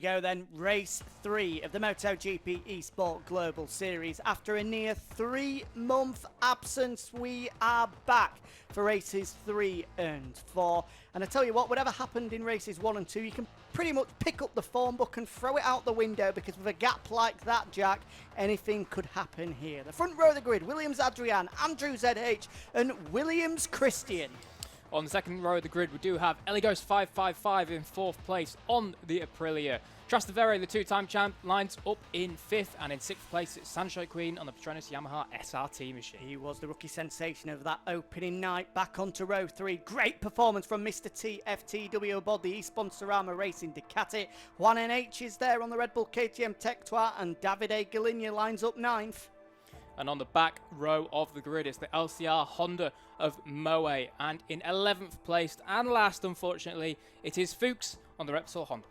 Go then, race 3 of the MotoGP eSport Global Series. After a near 3-month absence, we are back for races 3 and 4. And I tell you what, whatever happened in races 1 and 2, you can pretty much pick up the form book and throw it out the window, because with a gap like that, Jack, anything could happen here. The front row of the grid, Williams Adrian, AndrewZH and Williams Christian. On the second row of the grid, we do have Eligos 555 in 4th place on the Aprilia. Trastevere, the two-time champ, lines up in 5th, and in 6th place it's Sancho Queen on the Petronas Yamaha SRT machine. He was the rookie sensation of that opening night. Back onto row 3. Great performance from Mr. TFTW aboard the Esponsorama Racing Ducati. Juan NH is there on the Red Bull KTM Tech, and Davide Galigna lines up 9th. And on the back row of the grid, it's the LCR Honda of Moe. And in 11th place, and last, unfortunately, it is Fuchs on the Repsol Honda.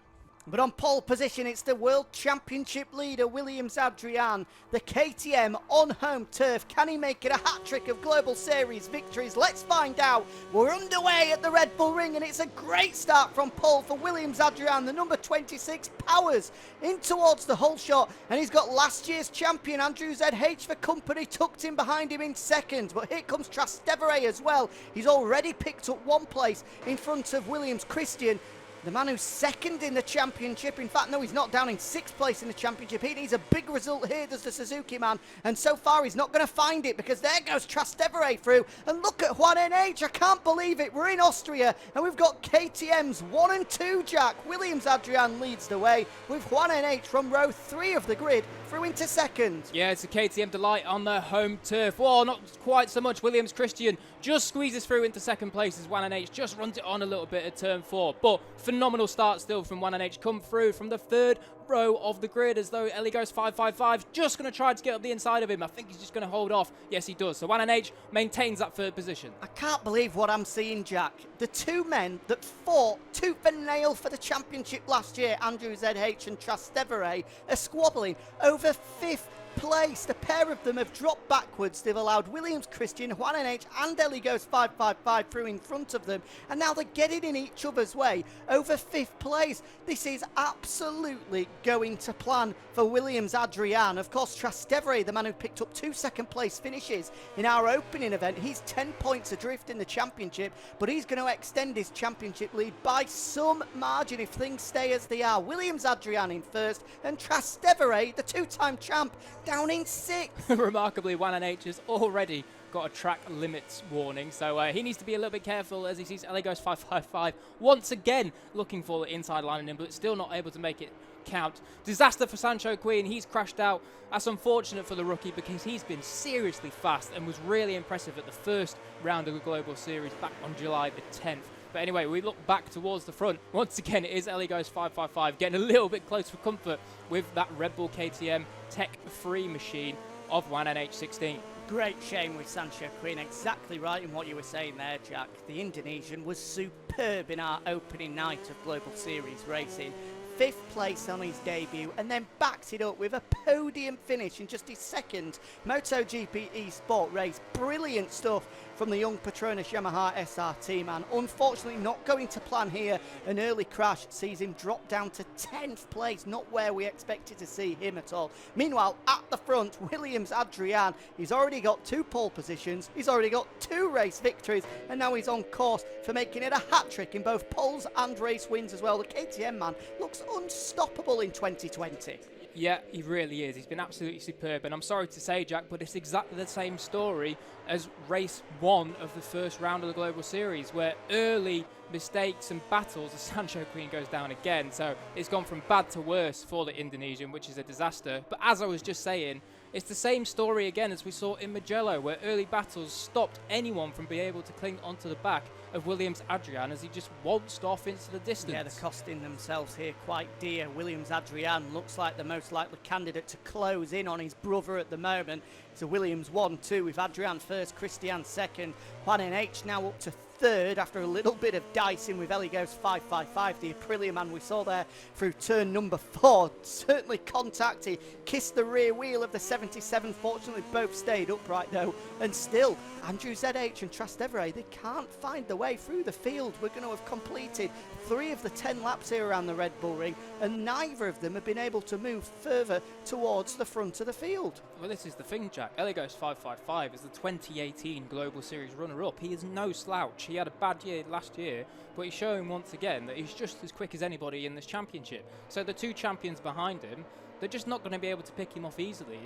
But on pole position, it's the World Championship leader, Williams Adrian. The KTM on home turf. Can he make it a hat-trick of Global Series victories? Let's find out. We're underway at the Red Bull Ring, and it's a great start from pole for Williams Adrian. The number 26 powers in towards the whole shot, and he's got last year's champion, AndrewZH, for company, tucked in behind him in second. But here comes Trastevere as well. He's already picked up 1 place in front of Williams Christian, the man who's second in the championship. In fact, no, he's not, down in 6th place in the championship. He needs a big result here, does the Suzuki man. And so far, he's not going to find it, because there goes Trastevere through. And look at Juan NH. I can't believe it. We're in Austria, and we've got KTM's 1 and 2, Jack. Williams Adrian leads the way with Juan NH from row 3 of the grid through into second. Yeah, it's a KTM delight on their home turf. Well, not quite so much. Williams Christian just squeezes through into second place as Juan NH just runs it on a little bit at turn 4. But phenomenal start still from Juan NH, come through from the 3rd row of the grid, as though Eligos 555 just going to try to get up the inside of him. I think he's just going to hold off. Yes, he does. So Juan NH maintains that 3rd position. I can't believe what I'm seeing, Jack. The two men that fought tooth and nail for the championship last year, AndrewZH and Trastevere, are squabbling over 5th place. The pair of them have dropped backwards. They've allowed Williams Christian, Juan NH and Eligos 555 through in front of them, and now they're getting in each other's way over 5th place. This is absolutely going to plan for Williams Adrian. Of course, Trastevere, the man who picked up 2 second place finishes in our opening event, he's 10 points adrift in the championship, but he's going to extend his championship lead by some margin if things stay as they are. Williams Adrian in 1st, and Trastevere, the 2-time champ, down in 6th. Remarkably, Juan NH has already got a track limits warning, so he needs to be a little bit careful as he sees Eligos 555 once again looking for the inside line in him, but still not able to make it count. Disaster for Sancho Queen. He's crashed out. That's unfortunate for the rookie, because he's been seriously fast and was really impressive at the first round of the Global Series back on July the 10th. But anyway, we look back towards the front. Once again, it is Eligos 555 getting a little bit close for comfort with that Red Bull KTM Tech free machine of Juan NH16. Great shame with Sancho Queen. Exactly right in what you were saying there, Jack. The Indonesian was superb in our opening night of Global Series racing. 5th place on his debut, and then backed it up with a podium finish in just his 2nd MotoGP eSport race. Brilliant stuff from the young Petronas Yamaha SRT man. Unfortunately, not going to plan here. An early crash sees him drop down to 10th place, not where we expected to see him at all. Meanwhile, at the front, Williams Adrian, he's already got 2 pole positions, he's already got 2 race victories, and now he's on course for making it a hat-trick in both poles and race wins as well. The KTM man looks unstoppable in 2020. Yeah, he really is. He's been absolutely superb. And I'm sorry to say, Jack, but it's exactly the same story as race 1 of the first round of the Global Series, where early mistakes and battles, the Sancho Queen goes down again. So it's gone from bad to worse for the Indonesian, which is a disaster. But as I was just saying, it's the same story again as we saw in Mugello, where early battles stopped anyone from being able to cling onto the back of Williams Adrian as he just waltzed off into the distance. Yeah, they're costing themselves here quite dear. Williams Adrian looks like the most likely candidate to close in on his brother at the moment. It's a Williams 1-2 with Adrian 1st, Christian 2nd. Juan NH now up to third after a little bit of dicing with Ellie Goes 555, the Aprilia man we saw there through turn number 4. Certainly contacted, kissed the rear wheel of the 77. Fortunately, both stayed upright though. And still, AndrewZH and Trastevere, they can't find the way through the field. We're going to have completed 3 of the 10 laps here around the Red Bull Ring, and neither of them have been able to move further towards the front of the field. Well, this is the thing, Jack. Ellie Goes 555 is the 2018 Global Series runner-up. He is no slouch. He had a bad year last year, but he's showing once again that he's just as quick as anybody in this championship. So the 2 champions behind him, they're just not going to be able to pick him off easily.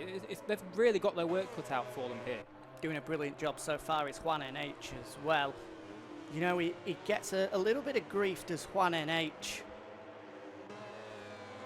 They've really got their work cut out for them here. Doing a brilliant job so far is Juan NH as well. You know, he gets a little bit of grief, does Juan NH,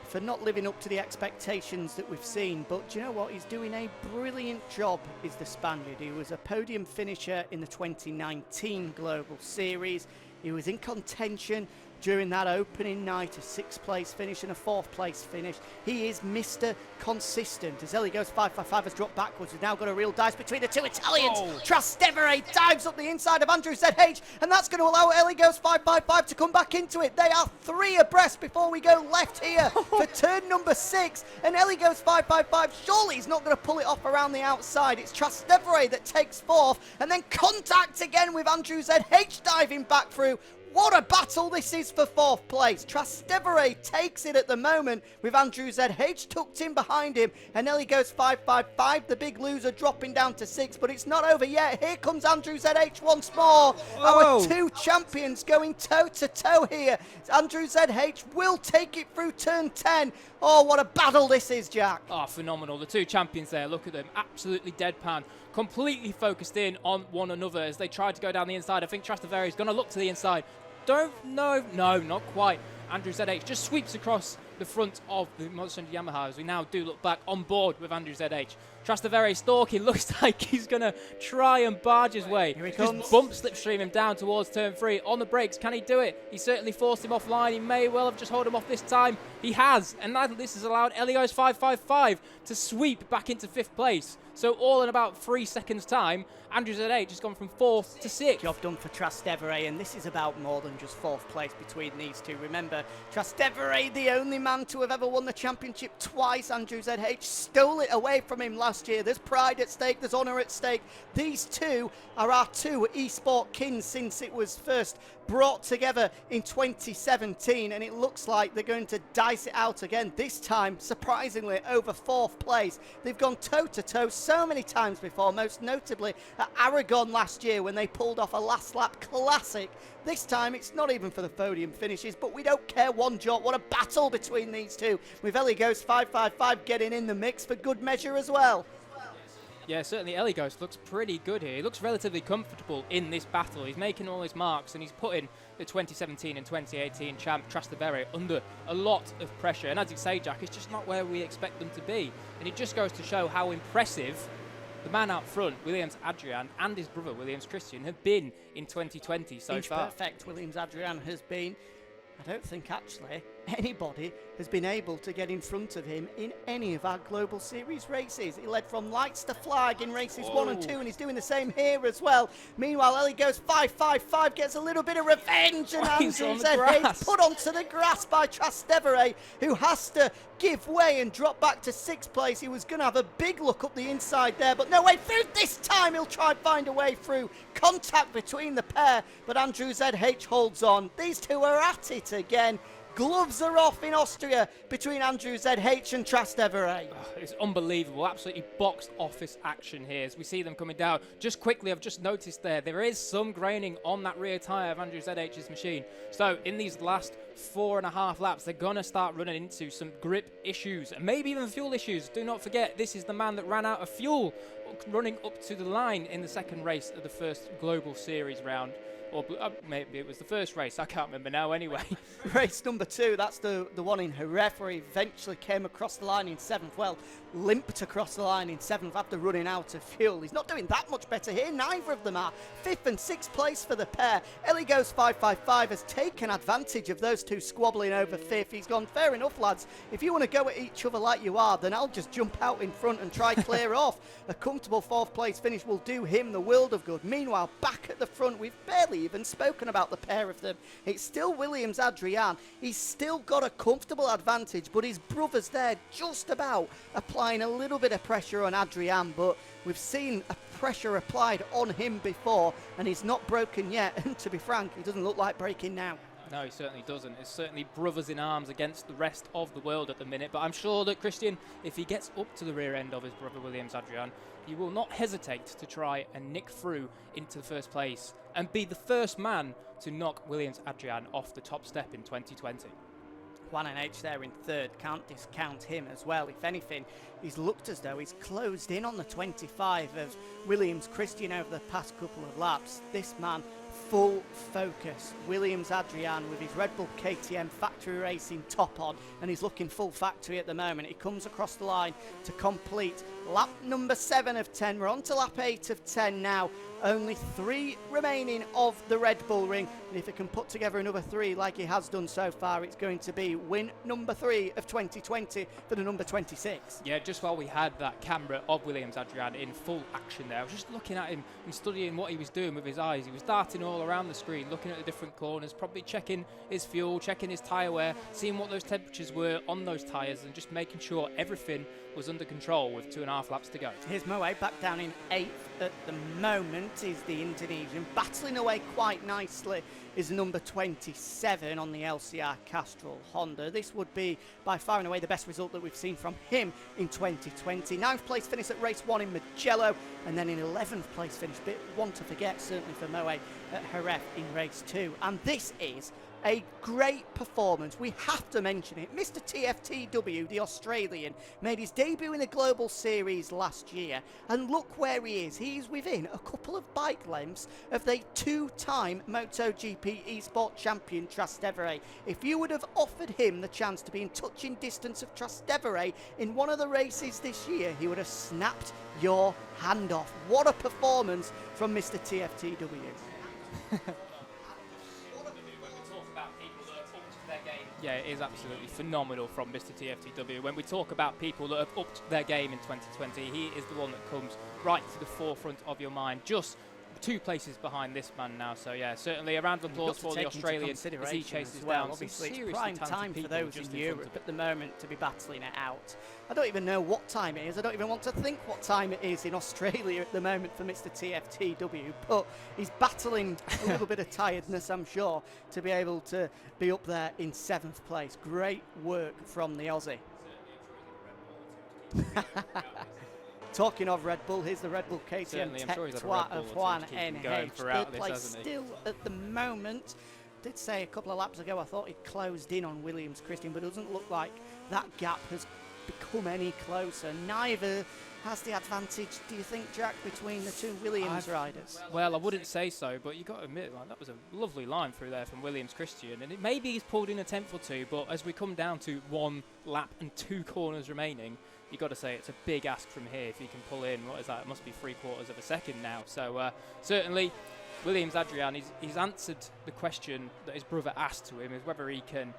for not living up to the expectations that we've seen. But do you know what? He's doing a brilliant job, is the Spaniard. He was a podium finisher in the 2019 Global Series. He was in contention during that opening night, a 6th place finish and a 4th place finish. He is Mr. Consistent. As Ellie Goes 555 has dropped backwards, we've now got a real dice between the 2 Italians. Oh. Trastevere dives up the inside of AndrewZH, and that's going to allow Ellie Goes 555 to come back into it. They are 3 abreast before we go left here for turn number 6, and Ellie Goes 555, surely he's not going to pull it off around the outside. It's Trastevere that takes 4th, and then contact again with AndrewZH diving back through. What a battle this is for 4th place. Trastevere takes it at the moment with AndrewZH tucked in behind him, and Ellie Goes 555, the big loser, dropping down to 6th, but it's not over yet. Here comes AndrewZH once more. Whoa. Our 2 champions going toe-to-toe here. AndrewZH will take it through turn 10. Oh, what a battle this is, Jack. Oh, phenomenal. The 2 champions there, look at them, absolutely deadpan, completely focused in on one another as they try to go down the inside. I think Trastevere is going to look to the inside. No, not quite. AndrewZH just sweeps across the front of the MotoGP Yamaha as we now do look back on board with AndrewZH. Trastevere stalking, looks like he's going to try and barge his way. Here he just comes. bump slipstream him down towards turn 3. On the brakes, can he do it? He certainly forced him offline. He may well have just held him off this time. He has, and this has allowed Ellie Goes 555 to sweep back into 5th place. So all in about 3 seconds time, AndrewZH has gone from 4th to 6th. Job done for Trastevere, and this is about more than just 4th place between these 2. Remember, Trastevere, the only man to have ever won the championship twice. AndrewZH stole it away from him last year. There's pride at stake, there's honour at stake. These 2 are our 2 eSport kings since it was first brought together in 2017, and it looks like they're going to dice it out again, this time surprisingly over 4th place. They've gone toe-to-toe so many times before, most notably at Aragon last year when they pulled off a last lap classic. This time it's not even for the podium finishes, but we don't care one jot. What a battle between these 2, with Ellie Goes 555 getting in the mix for good measure as well. Yeah, certainly Ellie Goes looks pretty good here. He looks relatively comfortable in this battle. He's making all his marks, and he's putting the 2017 and 2018 champ Trastevere under a lot of pressure. And as you say, Jack, it's just not where we expect them to be. And it just goes to show how impressive the man out front, Williams Adrian, and his brother Williams Christian, have been in 2020 so Inch far. perfect Williams Adrian has been. I don't think actually anybody has been able to get in front of him in any of our Global Series races. He led from lights to flag in races 1 and 2, and he's doing the same here as well. Meanwhile, Ellie Goes 555 gets a little bit of revenge, and He's on the AndrewZH grass. put onto the grass by Trastevere, who has to give way and drop back to 6th place. He was going to have a big look up the inside there, but no way through this time. He'll try and find a way through. Contact between the pair, but AndrewZH holds on. These 2 are at it again. Gloves are off in Austria between AndrewZH and Trastevere. Oh, it's unbelievable, absolutely boxed office action here as we see them coming down. Just quickly, I've just noticed there is some graining on that rear tyre of AndrewZH's machine. So in these last 4.5 laps, they're going to start running into some grip issues and maybe even fuel issues. Do not forget, this is the man that ran out of fuel running up to the line in the second race of the first Global Series round. Or maybe it was the first race, I can't remember now anyway. Race number 2, that's the one in Jerez, where he eventually came across the line in 7th. Well, limped across the line in 7th after running out of fuel. He's not doing that much better here, neither of them are. 5th and 6th place for the pair. Ellie Goes 555 has taken advantage of those 2 squabbling over 5th. He's gone, fair enough, lads. If you want to go at each other like you are, then I'll just jump out in front and try clear off. A comfortable 4th place finish will do him the world of good. Meanwhile, back at the front, we've barely really even spoken about the pair of them. It's still Williams-Adrian. He's still got a comfortable advantage, but his brother's there just about applying a little bit of pressure on Adrian, but we've seen a pressure applied on him before, and he's not broken yet, and to be frank, he doesn't look like breaking now. No, he certainly doesn't. It's certainly brothers in arms against the rest of the world at the minute. But I'm sure that Christian, if he gets up to the rear end of his brother Williams-Adrian, he will not hesitate to try and nick through into the first place and be the first man to knock Williams-Adrian off the top step in 2020. Juan NH there in third, can't discount him as well. If anything, he's looked as though he's closed in on the 25 of Williams Christian over the past couple of laps. This man, full focus. Williams-Adrian with his Red Bull KTM factory racing top on, and he's looking full factory at the moment. He comes across the line to complete lap number 7 of 10. We're on to lap 8 of 10 now. Only 3 remaining of the Red Bull Ring, and if he can put together another 3 like he has done so far, it's going to be win number 3 of 2020 for the number 26. Yeah, just while we had that camera of Williams-Adrian in full action there, I was just looking at him and studying what he was doing with his eyes. He was darting all around the screen, looking at the different corners, probably checking his fuel, checking his tyre wear, seeing what those temperatures were on those tyres, and just making sure everything was under control with 2.5 laps to go. Here's Moe back down in 8th at the moment. Is the Indonesian battling away quite nicely is number 27 on the LCR Castrol Honda. This would be by far and away the best result that we've seen from him in 2020. 9th place finish at race 1 in Mugello, and then in 11th place finish, bit one to forget certainly for Moe at Jerez in race 2. And this is a great performance. We have to mention it. Mr. TFTW, the Australian, made his debut in the Global Series last year, and look where he is. He's within a couple of bike lengths of the 2-time MotoGP eSport champion Trastevere. If you would have offered him the chance to be in touching distance of Trastevere in one of the races this year, he would have snapped your hand off. What a performance from Mr. TFTW. Yeah, it is absolutely phenomenal from Mr. TFTW. When we talk about people that have upped their game in 2020, he is the one that comes right to the forefront of your mind, just 2 places behind this man now. So yeah, certainly a round of applause for the Australian as he chases down. Obviously, it's prime time for those in Europe at the moment to be battling it out. I don't even know what time it is. I don't even want to think what time it is in Australia at the moment for Mr. TFTW, but he's battling a little bit of tiredness, I'm sure, to be able to be up there in 7th place. Great work from the Aussie. Talking of Red Bull, here's the Red Bull KTM Tech of Juan NH. Third place still at the moment. Did say a couple of laps ago I thought he'd closed in on Williams Christian, but it doesn't look like that gap has become any closer. Neither has the advantage, do you think, Jack, between the 2 Williams riders? Well, I wouldn't say so, but you've got to admit, like, that was a lovely line through there from Williams Christian, and maybe he's pulled in a tenth or 2, but as we come down to 1 lap and 2 corners remaining, you've got to say it's a big ask from here if he can pull in, what is that, it must be 3/4 of a second now. So certainly Williams-Adrian, he's answered the question that his brother asked to him, is whether he can,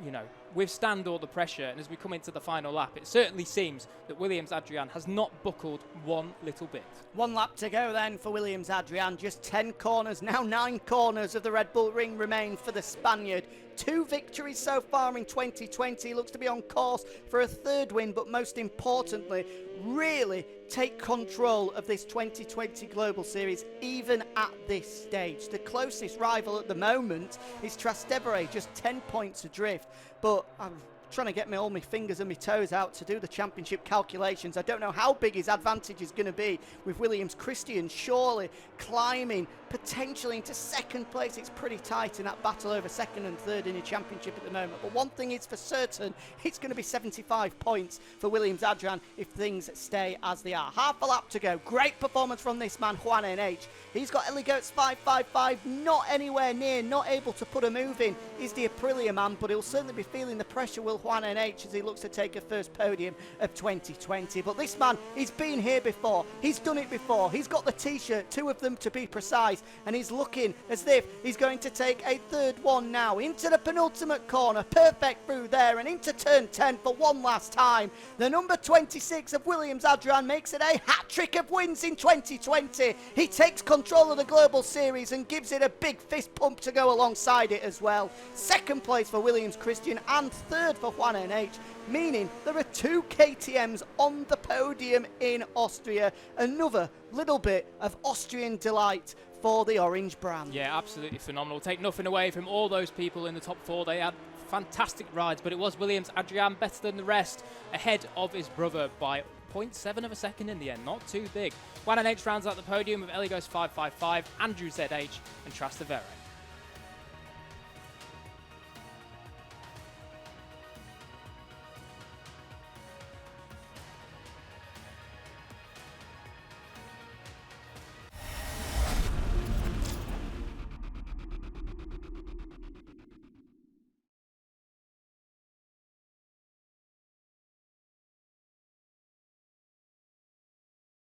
you know, withstand all the pressure. And as we come into the final lap, it certainly seems that Williams-Adrian has not buckled one little bit. 1 lap to go then for Williams-Adrian. Just 10 corners, now 9 corners of the Red Bull Ring remain for the Spaniard. 2 victories so far in 2020. Looks to be on course for a 3rd win, but most importantly, really take control of this 2020 Global Series, even at this stage. The closest rival at the moment is Trastevere, just 10 points adrift, but I'm trying to get all my fingers and my toes out to do the championship calculations. I don't know how big his advantage is going to be with Williams Christian surely climbing potentially into 2nd place. It's pretty tight in that battle over 2nd and 3rd in the championship at the moment, but one thing is for certain, it's going to be 75 points for Williams-Adrian if things stay as they are. Half a lap to go. Great performance from this man, Juan NH. He's got Ellie Goats 555, not anywhere near, not able to put a move in, is the Aprilia man, but he'll certainly be feeling the pressure, will for Juan NH as he looks to take a first podium of 2020. But this man, he's been here before. He's done it before. He's got the t-shirt, 2 of them to be precise, and he's looking as if he's going to take a third one now into the penultimate corner. Perfect through there and into turn 10 for one last time. The number 26 of Williams Adrian makes it a hat-trick of wins in 2020. He takes control of the Global Series and gives it a big fist pump to go alongside it as well. Second place for Williams Christian and third for Juan NH, meaning there are 2 KTMs on the podium in Austria. Another little bit of Austrian delight for the orange brand. Yeah, absolutely phenomenal. Take nothing away from all those people in the top 4. They had fantastic rides, but it was Williams Adrian better than the rest, ahead of his brother by 0.7 of a second in the end. Not too big. Juan NH rounds out the podium with Eli goes 5.55, AndrewZH and Trastevere.